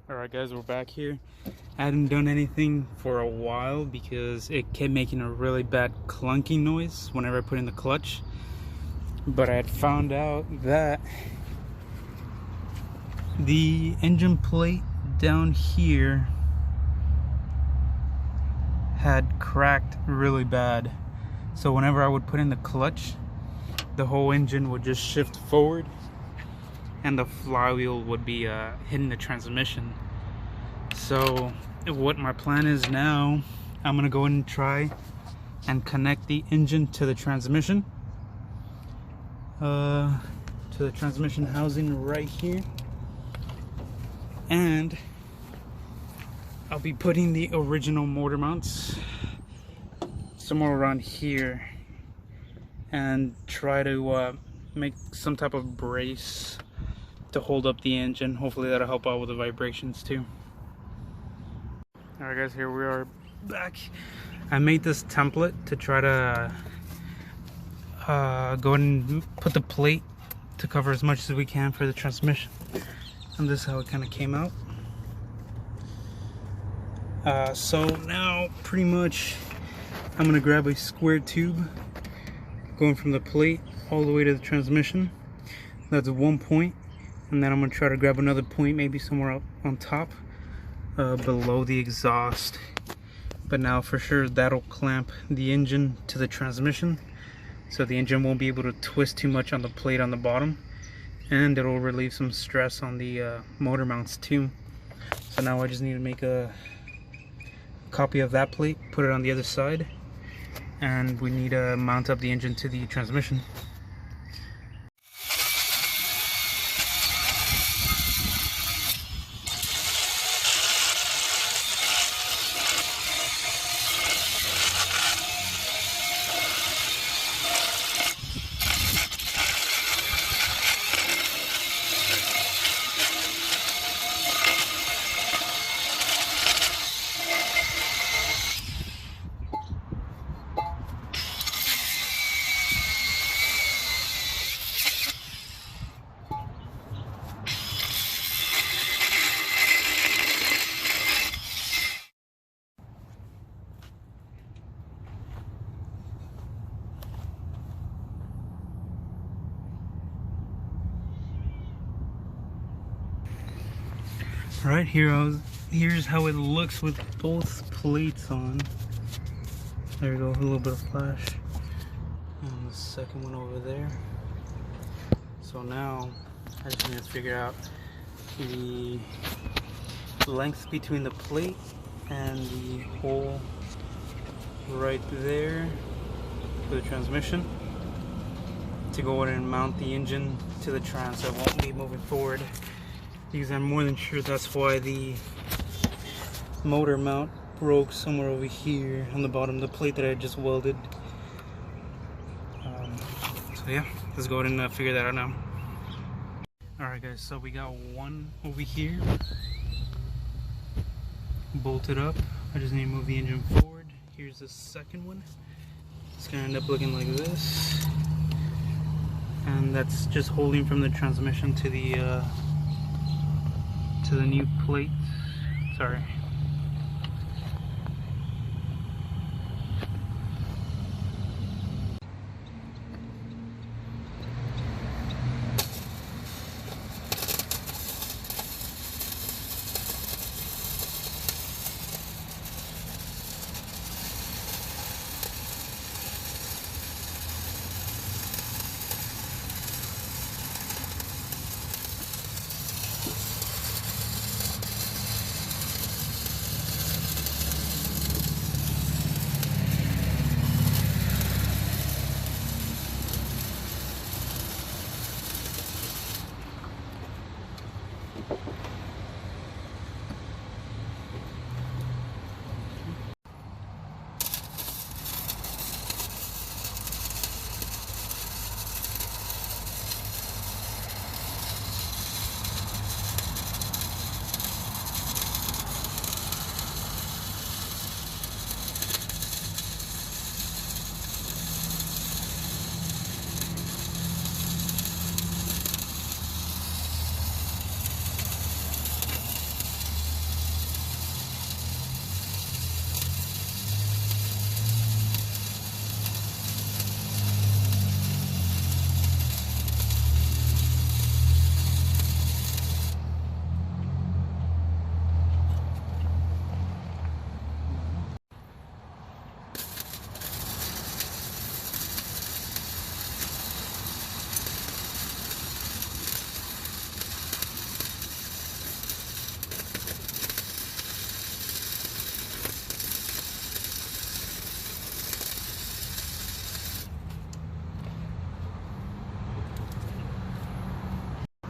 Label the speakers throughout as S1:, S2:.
S1: Alright guys, we're back here. I hadn't done anything for a while because it kept making a really bad clunking noise whenever I put in the clutch. But I had found out that the engine plate down here had cracked really bad. So whenever I would put in the clutch, the whole engine would just shift forward and the flywheel would be hitting the transmission. So what my plan is now, I'm gonna go ahead and try and connect the engine to the transmission housing right here, and I'll be putting the original motor mounts somewhere around here and try to make some type of brace to hold up the engine. Hopefully that'll help out with the vibrations too. Alright guys, here we are back. I made this template to try to go ahead and put the plate to cover as much as we can for the transmission, and this is how it kind of came out. So now pretty much I'm gonna grab a square tube going from the plate all the way to the transmission. That's one point, and then I'm gonna try to grab another point maybe somewhere up on top below the exhaust. But now for sure that'll clamp the engine to the transmission, so the engine won't be able to twist too much on the plate on the bottom, and it'll relieve some stress on the motor mounts too. So now I just need to make a copy of that plate, put it on the other side, and we need to mount up the engine to the transmission. Right here, here's how it looks with both plates on. There we go, a little bit of flash. And the second one over there. So now I just need to figure out the length between the plate and the hole right there for the transmission to go ahead and mount the engine to the trans, so it won't be moving forward. Because I'm more than sure that's why the motor mount broke somewhere over here on the bottom of the plate that I just welded. So yeah, let's go ahead and figure that out now. Alright guys, so we got one over here bolted up. I just need to move the engine forward. Here's the second one. It's gonna end up looking like this, and that's just holding from the transmission to the new plate. Sorry.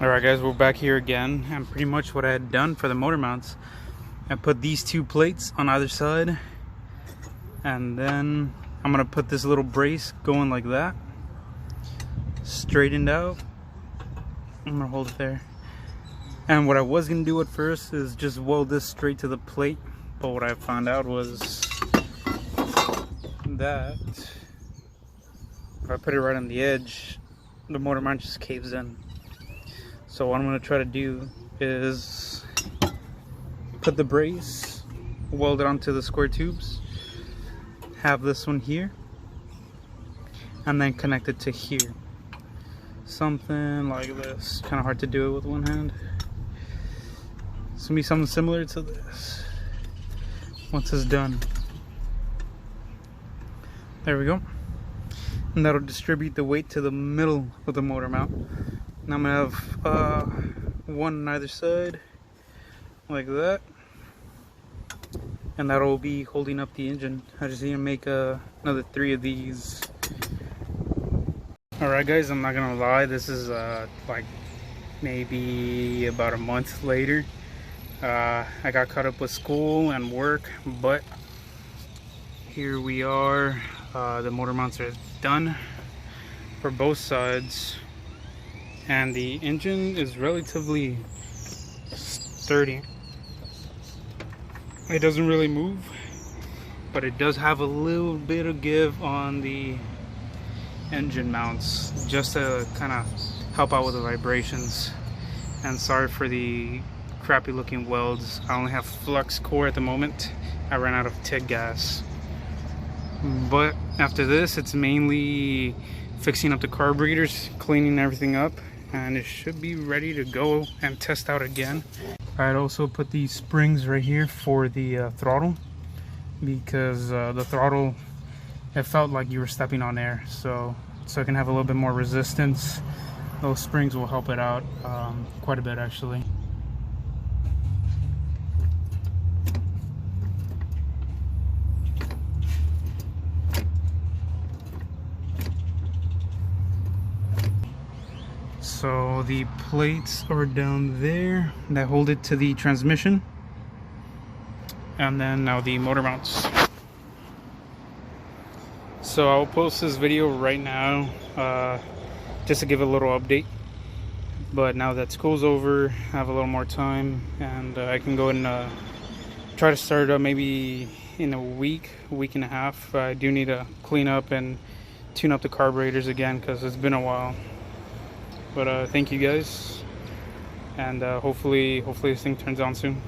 S1: Alright guys, we're back here again, and pretty much what I had done for the motor mounts, I put these two plates on either side, and then I'm gonna put this little brace going like that, straightened out. I'm gonna hold it there. And what I was gonna do at first is just weld this straight to the plate, but what I found out was that if I put it right on the edge, the motor mount just caves in. So what I'm going to try to do is put the brace, weld it onto the square tubes, have this one here, and then connect it to here. Something like this. Kind of hard to do it with one hand. It's going to be something similar to this once it's done. There we go. And that'll distribute the weight to the middle of the motor mount. And I'm gonna have one on either side, like that, and that'll be holding up the engine. I just need to make another 3 of these. Alright guys, I'm not gonna lie, this is like maybe about a month later. I got caught up with school and work, but here we are. The motor mounts are done for both sides. And the engine is relatively sturdy. It doesn't really move, but it does have a little bit of give on the engine mounts, just to kind of help out with the vibrations. And sorry for the crappy looking welds. I only have flux core at the moment. I ran out of TIG gas. But after this, it's mainly fixing up the carburetors, cleaning everything up, and it should be ready to go and test out again. I'd also put these springs right here for the throttle, because the throttle, it felt like you were stepping on air, so it can have a little bit more resistance. Those springs will help it out quite a bit actually. So the plates are down there that hold it to the transmission, and then now the motor mounts. So I'll post this video right now just to give a little update, but now that school's over, I have a little more time, and I can go and try to start up maybe in a week and a half. I do need to clean up and tune up the carburetors again because it's been a while. But thank you guys, and hopefully this thing turns on soon.